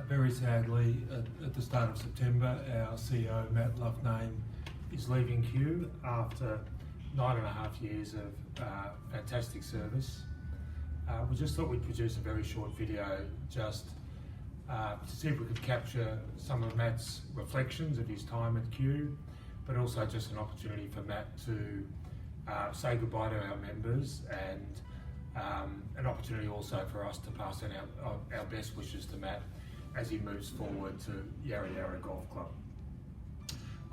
Very sadly, at the start of September, our CEO, Mathew Loughnane, is leaving Kew after 9.5 years of fantastic service. We just thought we'd produce a very short video just to see if we could capture some of Matt's reflections of his time at Kew, but also just an opportunity for Matt to say goodbye to our members and an opportunity also for us to pass on our best wishes to Matt as he moves forward to Yarra Yarra Golf Club.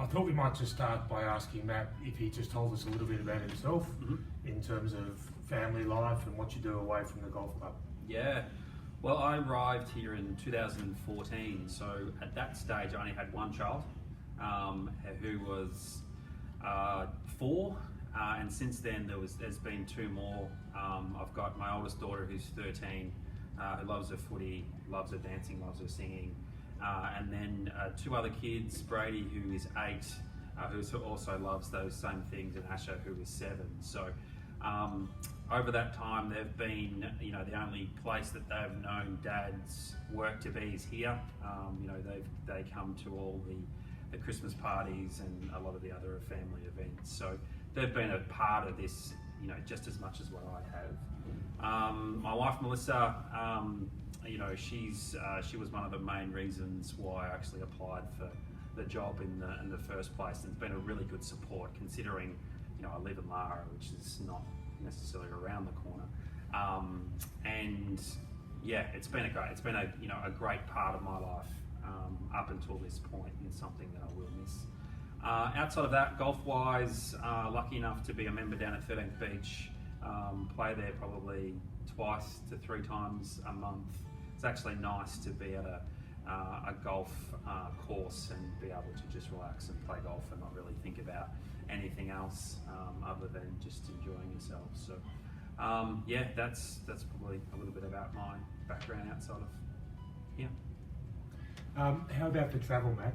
I thought we might just start by asking Matt if he just told us a little bit about himself in terms of family life and what you do away from the golf club. Yeah, well, I arrived here in 2014, so at that stage I only had one child who was 4, and since then there's been 2 more. I've got my oldest daughter who's 13, who loves her footy, loves her dancing, loves her singing, and then 2 other kids, Brady who is 8, who also loves those same things, and Asher who is 7. So over that time they've been, the only place that they've known Dad's work to be is here. They come to all the Christmas parties and a lot of the other family events. So they've been a part of this, just as much as what I have. My wife Melissa, she was one of the main reasons why I actually applied for the job in the first place, and it's been a really good support considering I live in Lara, which is not necessarily around the corner. And yeah, it's been a great part of my life up until this point, and something that I will miss. Outside of that, golf-wise, lucky enough to be a member down at 13th Beach. Play there probably 2 to 3 times a month. It's actually nice to be at a golf course and be able to just relax and play golf and not really think about anything else other than just enjoying yourself. So yeah, that's probably a little bit about my background outside of here. How about the travel, Matt?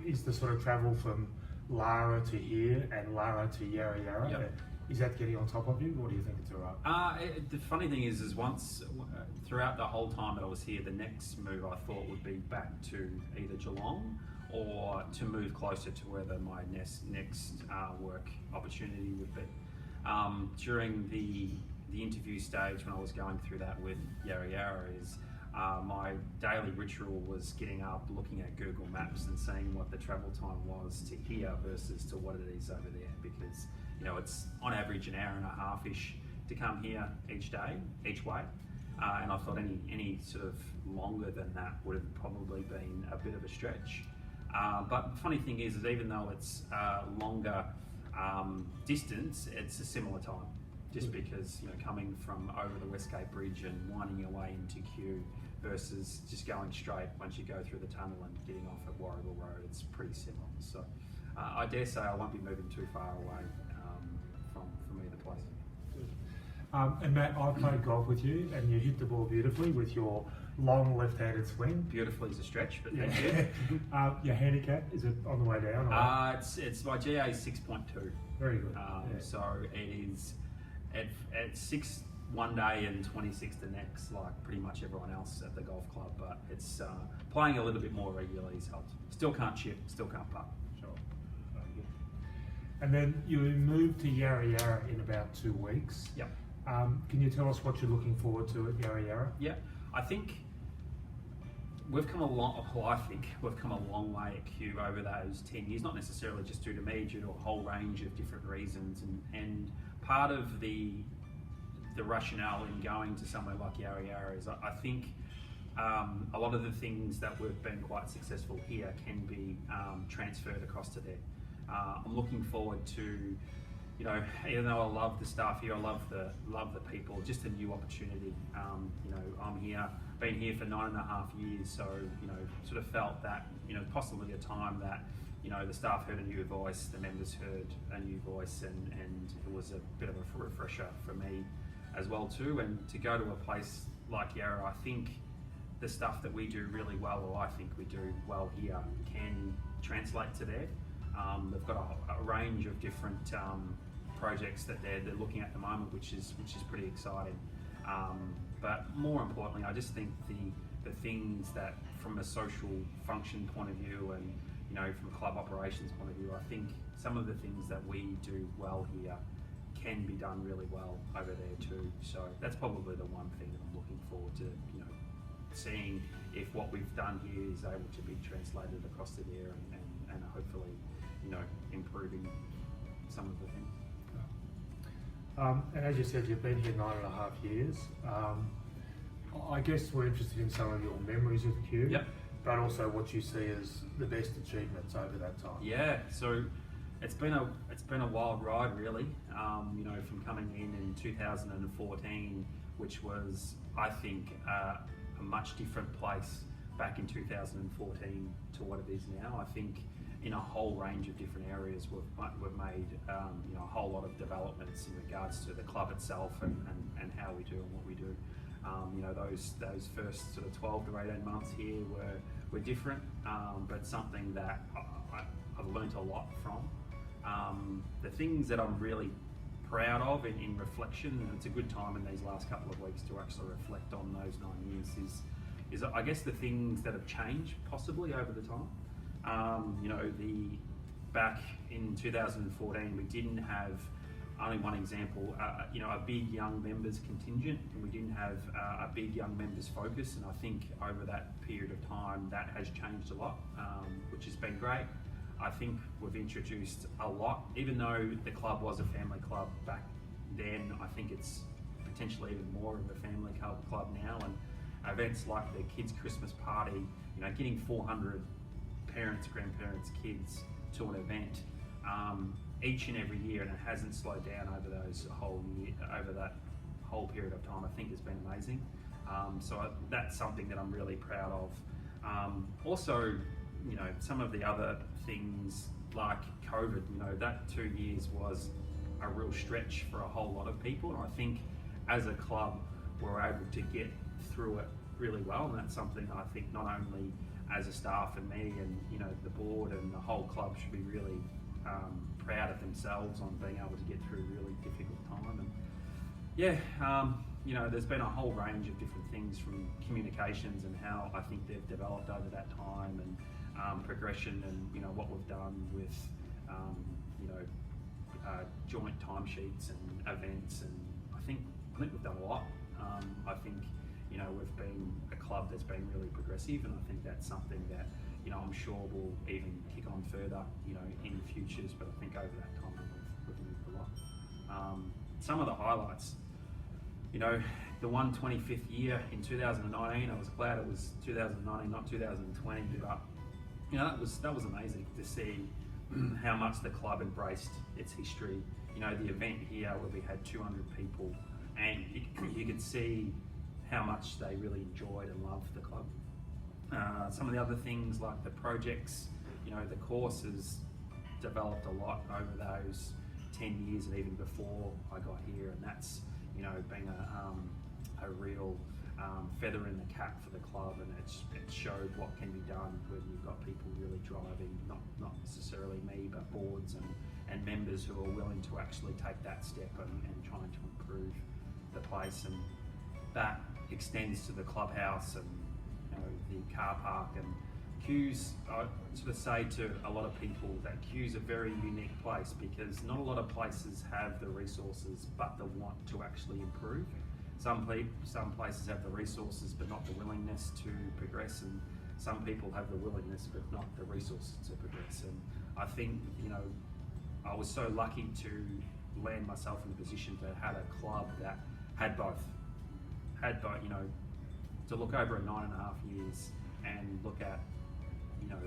Is the sort of travel from Lara to here and Lara to Yarra Yarra, is that getting on top of you, or do you think it's all right? The funny thing is once, throughout the whole time that I was here, the next move I thought would be back to either Geelong or to move closer to where my next work opportunity would be. During the interview stage, when I was going through that with Yarra Yarra, my daily ritual was getting up, looking at Google Maps and seeing what the travel time was to here versus to what it is over there, because it's on average an hour and a half-ish to come here each way, and I thought any sort of longer than that would have probably been a bit of a stretch. But the funny thing is even though it's longer distance, it's a similar time, just because coming from over the Westgate Bridge and winding your way into Kew versus just going straight once you go through the tunnel and getting off at Warrigal Road, it's pretty similar. So I dare say I won't be moving too far away from either place. And Matt, I've played golf with you, and you hit the ball beautifully with your long left-handed swing. Beautifully is a stretch, but thank you. Your handicap, is it on the way down? It's my GA is 6.2. Very good. So it is at 6 one day and 26 the next, like pretty much everyone else at the golf club. But it's playing a little bit more regularly has helped. Still can't chip, still can't putt. Sure. And then you moved to Yarra Yarra in about 2 weeks. Yep. Can you tell us what you're looking forward to at Yarra Yarra? Yeah, I think we've come a long way at Kew over those 10 years, not necessarily just due to me, due to a whole range of different reasons. And part of the rationale in going to somewhere like Yarra Yarra is I think a lot of the things that we've been quite successful here can be transferred across to there. I'm looking forward to, even though I love the staff here, I love the people, just a new opportunity. I'm been here for 9.5 years, so sort of felt that possibly a time that the staff heard a new voice, the members heard a new voice, and it was a bit of a refresher for me as well too. And to go to a place like Yarra, I think the stuff that we do really well, or I think we do well here, can translate to there. They've got a range of different projects that they're looking at the moment, which is pretty exciting. But more importantly, I just think the things that from a social function point of view and, you know, from a club operations point of view, I think some of the things that we do well here can be done really well over there too. So that's probably the one thing that I'm looking forward to, you know, seeing if what we've done here is able to be translated across to there and hopefully, you know, improving some of the things. And as you said, you've been here 9.5 years. I guess we're interested in some of your memories of Kew, Yep. but also what you see as the best achievements over that time. Yeah, so it's been a wild ride, really. You know, from coming in 2014, which was, I think, a much different place back in 2014 to what it is now. I think in a whole range of different areas we've made you know, a whole lot of developments in regards to the club itself and how we do and what we do. You know, those first sort of 12 to 18 months here were different, but something that I've learnt a lot from. The things that I'm really proud of in reflection, and it's a good time in these last couple of weeks to actually reflect on those 9 years, is I guess the things that have changed possibly over the time. You know, back in 2014, we didn't have, only one example, you know, a big young members contingent, and we didn't have a big young members focus, and I think over that period of time that has changed a lot, which has been great. I think we've introduced a lot, even though the club was a family club back then. I think it's potentially even more of a family club now, and events like the kids' Christmas party, you know, getting 400 parents, grandparents, kids to an event each and every year, and it hasn't slowed down over that whole period of time, I think has been amazing. So that's something that I'm really proud of. Also, you know, some of the other things like COVID, you know, that 2 years was a real stretch for a whole lot of people, and I think as a club we're able to get through it really well, and that's something I think not only as a staff and me and, you know, the board and the whole club should be really proud of themselves on being able to get through a really difficult time. And yeah, you know, there's been a whole range of different things from communications and how I think they've developed over that time, and progression, and, you know, what we've done with you know, joint timesheets and events, and I think we've done a lot. I think, you know, we've been a club that's been really progressive, and I think that's something that, you know, I'm sure will even kick on further, you know, in futures, but I think over that time we've moved a lot. Some of the highlights, you know, the 125th year in 2019, I was glad it was 2019, not 2020, but, you know, that was amazing to see how much the club embraced its history. You know, the event here where we had 200 people, and you could see how much they really enjoyed and loved the club. Some of the other things like the projects, you know, the course has developed a lot over those 10 years and even before I got here, and that's, you know, been a real feather in the cap for the club, and it showed what can be done when you've got people really driving, not necessarily me, but boards and members who are willing to actually take that step and trying to improve the place. And that extends to the clubhouse and, you know, the car park. And Kew's, I sort of say to a lot of people that Kew's a very unique place, because not a lot of places have the resources but the want to actually improve. Some places have the resources but not the willingness to progress, and some people have the willingness but not the resources to progress. And I think, you know, I was so lucky to land myself in a position to have a club that had both, you know, to look over 9.5 years and look at, you know,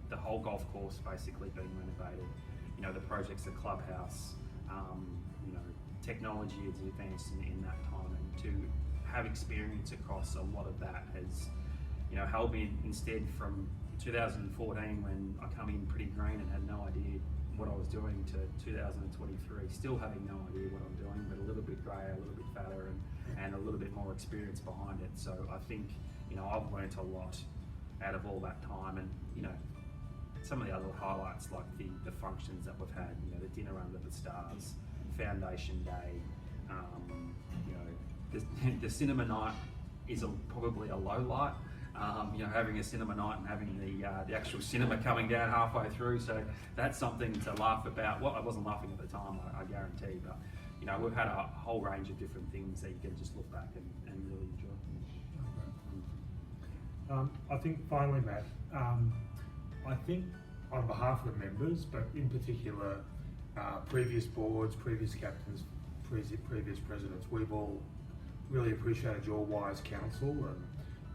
the whole golf course basically being renovated, you know, the projects, the clubhouse, you know, technology has advanced in that time, and to have experience across a lot of that has, you know, helped me instead from 2014 when I come in pretty green and had no idea what I was doing, to 2023 still having no idea what I'm doing, but a little bit greyer, a little bit fatter, and a little bit more experience behind it. So I think, you know, I've learnt a lot out of all that time. And, you know, some of the other highlights like the functions that we've had, you know, the dinner under the stars, Foundation Day, you know, the cinema night is probably a low light. You know, having a cinema night and having the actual cinema coming down halfway through, so that's something to laugh about. Well, I wasn't laughing at the time, I guarantee, but you know, we've had a whole range of different things that you can just look back and really enjoy. I think finally, Matt, I think on behalf of the members, but in particular previous boards, previous captains, previous presidents, we've all really appreciated your wise counsel, and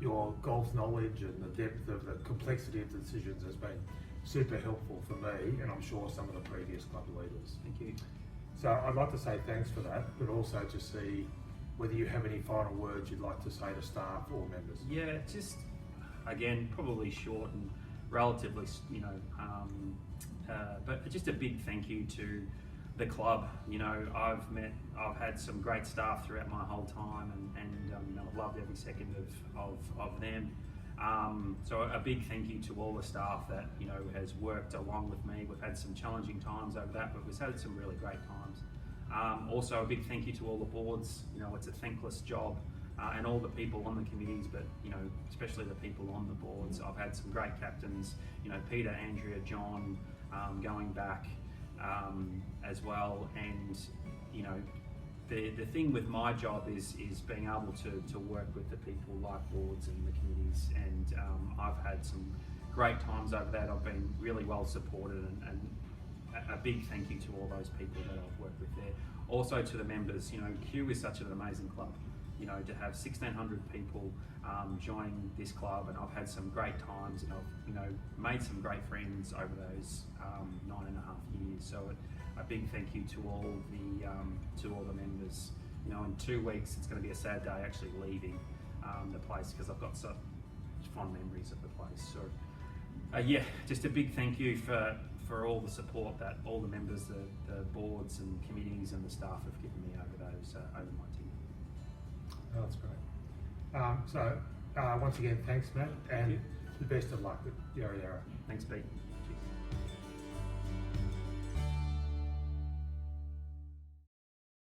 your golf knowledge and the depth of the complexity of the decisions has been super helpful for me, and I'm sure some of the previous club leaders. Thank you. So I'd like to say thanks for that, but also to see whether you have any final words you'd like to say to staff or members. Yeah, just again, probably short and relatively, you know, but just a big thank you to the club. You know, I've had some great staff throughout my whole time, and you know, I've loved every second of them. So a big thank you to all the staff that, you know, has worked along with me. We've had some challenging times over that, but we've had some really great times. Also a big thank you to all the boards. You know, it's a thankless job, and all the people on the committees, but you know, especially the people on the boards. I've had some great captains, you know, Peter, Andrea, John, going back as well, and you know, the thing with my job is being able to work with the people like boards and the committees, and I've had some great times over that. I've been really well supported, and a big thank you to all those people that I've worked with there. Also to the members, you know, Kew is such an amazing club. You know, to have 1,600 people join this club, and I've had some great times, and I've, you know, made some great friends over those 9.5 years. So a big thank you to all the members. You know, in 2 weeks it's going to be a sad day actually leaving the place, because I've got such fond memories of the place. So yeah, just a big thank you for all the support that all the members, the boards and committees and the staff have given me over my tenure. Oh, that's great. So once again, thanks, Matt, and the best of luck with Yarra Yarra. Thanks, Pete.